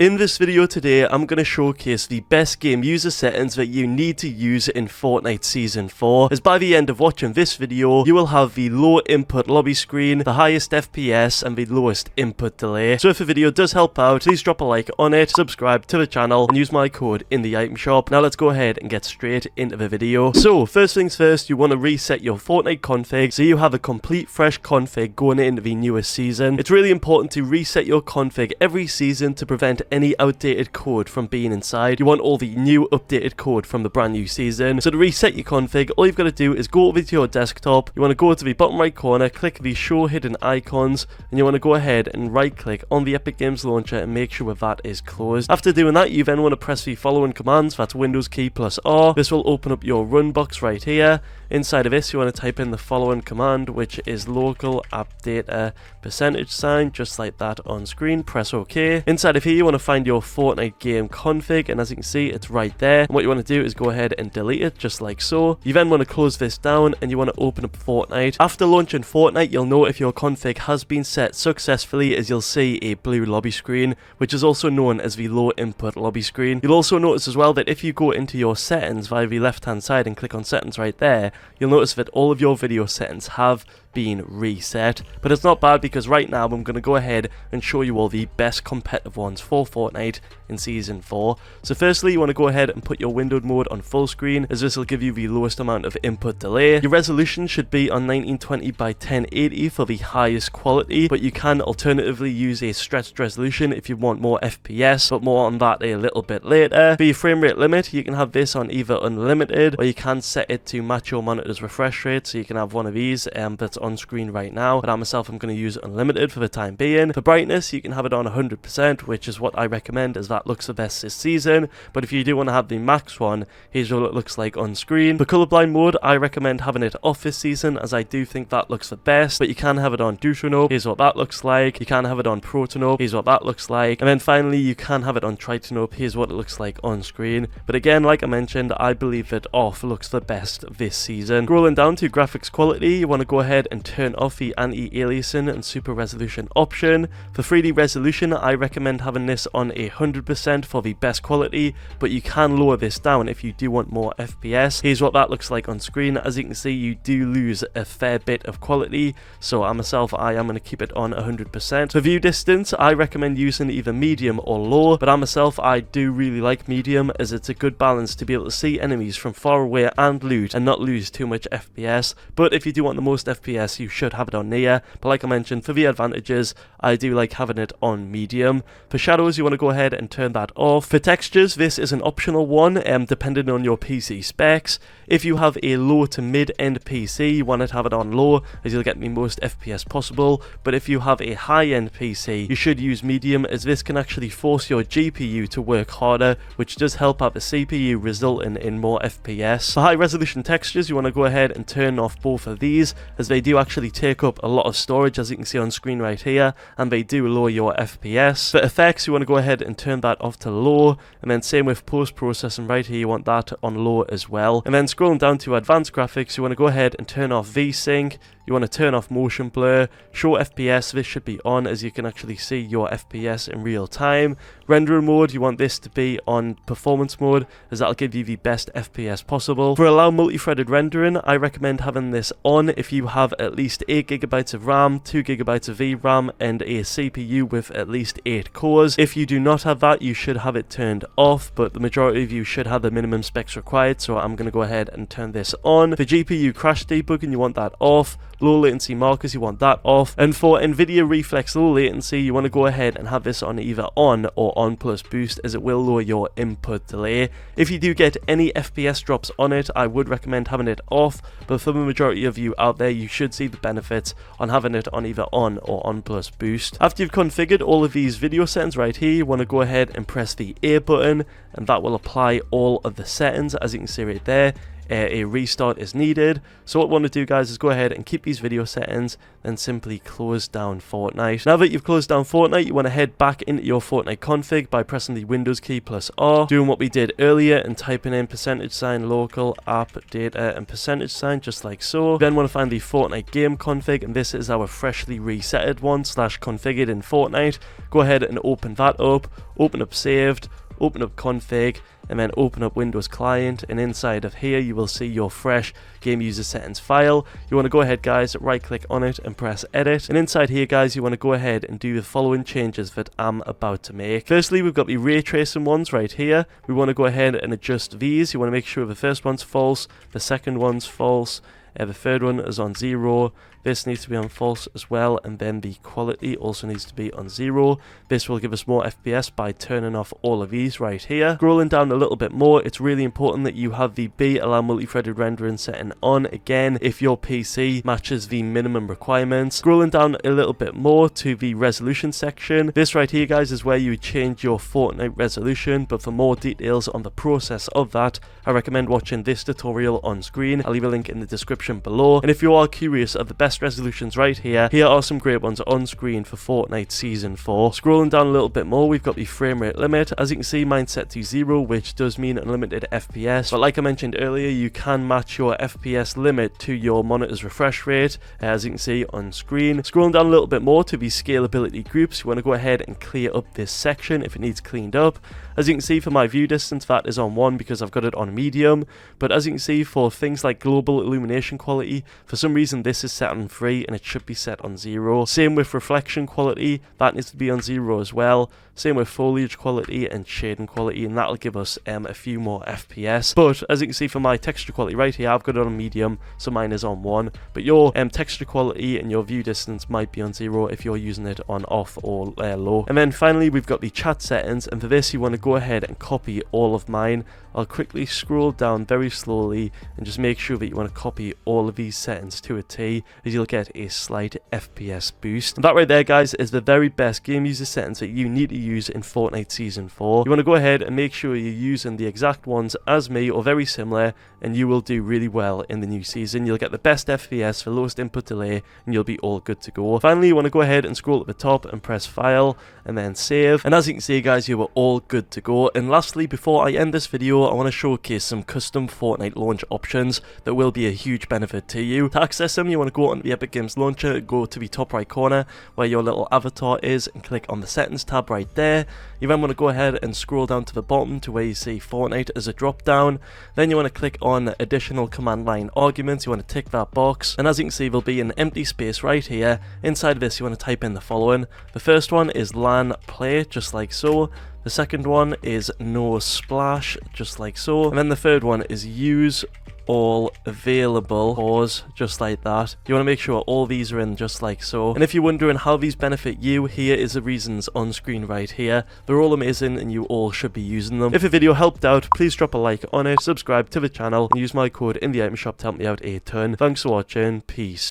In this video today, I'm going to showcase the best game user settings that you need to use in Fortnite Season 4, as by the end of watching this video, you will have the low input lobby screen, the highest FPS, and the lowest input delay. So if the video does help out, please drop a like on it, subscribe to the channel, and use my code in the item shop. Now let's go ahead and get straight into the video. So first things first, you want to reset your Fortnite config so you have a complete fresh config going into the newest season. It's really important to reset your config every season to prevent any outdated code from being inside. You want all the new updated code from the brand new season. So to reset your config, all you've got to do is go over to your desktop. You want to go to the bottom right corner, click the show hidden icons, and you want to go ahead and right click on the Epic Games launcher and make sure that is closed. After doing that, you then want to press the following commands. That's Windows key plus R. This will open up your run box right here. Inside of this, you want to type in the following command, which is local app data %, just like that on screen. Press OK. Inside of here, you want to find your Fortnite game config, and as you can see, it's right there. And what you want to do is go ahead and delete it, just like so. You then want to close this down, and you want to open up Fortnite. After launching Fortnite, you'll know if your config has been set successfully, as you'll see a blue lobby screen, which is also known as the low input lobby screen. You'll also notice as well that if you go into your settings via the left hand side and click on settings right there, you'll notice that all of your video settings have been reset. But it's not bad, because right now I'm going to go ahead and show you all the best competitive ones for Fortnite in Season 4. So firstly, you want to go ahead and put your windowed mode on full screen, as this will give you the lowest amount of input delay. Your resolution should be on 1920 by 1080 for the highest quality, but you can alternatively use a stretched resolution if you want more FPS, but more on that a little bit later. For your frame rate limit, you can have this on either unlimited, or you can set it to match your monitor's refresh rate, so you can have one of these that's on screen right now, but I myself am going to use unlimited for the time being. For brightness, you can have it on 100%, which is what I recommend, as that looks the best this season. But if you do want to have the max one, here's what it looks like on screen. For colorblind mode, I recommend having it off this season, as I do think that looks the best, but you can have it on Deuteronope. Here's what that looks like. You can have it on Protonope. Here's what that looks like. And then finally, you can have it on Tritonope. Here's what it looks like on screen. But again, like I mentioned, I believe that off looks the best this season. Scrolling down to graphics quality, you want to go ahead and turn off the anti-aliasing and super resolution option. For 3D resolution, I recommend having this on 100% for the best quality, but you can lower this down if you do want more FPS. Here's what that looks like on screen. As you can see, you do lose a fair bit of quality, so I am going to keep it on 100%. For view distance, I recommend using either medium or low, but I do really like medium, as it's a good balance to be able to see enemies from far away and loot and not lose too much FPS. But if you do want the most FPS, you should have it on near, but like I mentioned, for the advantages, I do like having it on medium. For shadows, you want to go ahead and turn that off. For textures, this is an optional one, depending on your PC specs. If you have a low to mid-end PC, you want to have it on low, as you'll get the most FPS possible. But if you have a high-end PC, you should use medium, as this can actually force your GPU to work harder, which does help out the CPU, resulting in more FPS. For high-resolution textures, you want to go ahead and turn off both of these, as they do actually take up a lot of storage, as you can see on screen right here, and they do lower your FPS. For effects, you want to go ahead and turn that off to low, and then same with post-processing right here, you want that on low as well. And then scrolling down to advanced graphics, you want to go ahead and turn off VSync. You want to turn off motion blur. Show FPS, this should be on, as you can actually see your FPS in real time. Rendering mode, you want this to be on performance mode, as that'll give you the best FPS possible. For allow multi-threaded rendering, I recommend having this on if you have at least 8GB of RAM, 2GB of VRAM, and a CPU with at least 8 cores. If you do not have that, you should have it turned off, but the majority of you should have the minimum specs required, so I'm going to go ahead and turn this on. For GPU crash debugging, you want that off. Low latency markers, you want that off. And for NVIDIA Reflex low latency, you want to go ahead and have this on either on or on plus boost, as it will lower your input delay. If you do get any FPS drops on it, I would recommend having it off, but for the majority of you out there, you should see the benefits on having it on either on or on plus boost. After you've configured all of these video settings right here, you want to go ahead and press the A button, and that will apply all of the settings, as you can see right there. a restart is needed. So what we want to do, guys, is go ahead and keep these video settings, then simply close down Fortnite. Now that you've closed down Fortnite, you want to head back into your Fortnite config by pressing the Windows key plus R, doing what we did earlier and typing in %, local, app, data, and %, just like so. Then want to find the Fortnite game config, and this is our freshly resetted one / configured in Fortnite. Go ahead and open that up, open up saved, open up config, and then open up Windows Client, and inside of here you will see your fresh game user settings file. You want to go ahead, guys, right click on it and press edit, and inside here, guys, you want to go ahead and do the following changes that I'm about to make. Firstly, we've got the ray tracing ones right here. We want to go ahead and adjust these. You want to make sure the first one's false, the second one's false, the third one is on 0, this needs to be on false as well, and then the quality also needs to be on 0. This will give us more FPS by turning off all of these right here. Scrolling down a little bit more, it's really important that you have the B allow multi-threaded rendering setting on, again, if your PC matches the minimum requirements. Scrolling down a little bit more to the resolution section, this right here, guys, is where you change your Fortnite resolution, but for more details on the process of that, I recommend watching this tutorial on screen. I'll leave a link in the description below, and if you are curious of the best resolutions right here, here are some great ones on screen for Fortnite Season 4. Scrolling down a little bit more, we've got the frame rate limit. As you can see, mine's set to 0, which does mean unlimited FPS, but like I mentioned earlier, you can match your FPS limit to your monitor's refresh rate, as you can see on screen. Scrolling down a little bit more to the scalability groups, you want to go ahead and clear up this section if it needs cleaned up. As you can see, for my view distance, that is on 1 because I've got it on medium, but as you can see, for things like global illumination quality, for some reason this is set on 3 and it should be set on 0. Same with reflection quality, that needs to be on 0 as well. Same with foliage quality and shading quality, and that'll give us a few more FPS. But as you can see, for my texture quality right here, I've got it on medium, so mine is on 1. But your texture quality and your view distance might be on 0 if you're using it on off or low. And then finally, we've got the chat settings, and for this you want to go ahead and copy all of mine. I'll quickly scroll down very slowly and just make sure that you want to copy all of these settings to a T, as you'll get a slight FPS boost. And that right there, guys, is the very best game user settings that you need to use in Fortnite Season 4. You want to go ahead and make sure you're using the exact ones as me or very similar, and you will do really well in the new season. You'll get the best FPS for lowest input delay, and you'll be all good to go. Finally, you want to go ahead and scroll at the top and press File, and then Save. And as you can see, guys, you are all good to go. And lastly, before I end this video, I want to showcase some custom Fortnite launch options that will be a huge benefit to you. To access them, you want to go onto the Epic Games Launcher, go to the top right corner where your little avatar is, and click on the Settings tab right there. You then want to go ahead and scroll down to the bottom to where you see Fortnite as a drop down. Then you want to click on Additional Command Line Arguments. You want to tick that box, and as you can see, there'll be an empty space right here. Inside of this, you want to type in the following. The first one is LAN play, just like so. The second one is no splash, just like so. And then the third one is use all available pause, just like that. You want to make sure all these are in, just like so. And if you're wondering how these benefit you, here is the reasons on screen right here. They're all amazing and you all should be using them. If the video helped out, please drop a like on it, subscribe to the channel, and use my code in the item shop to help me out a ton. Thanks for watching, peace.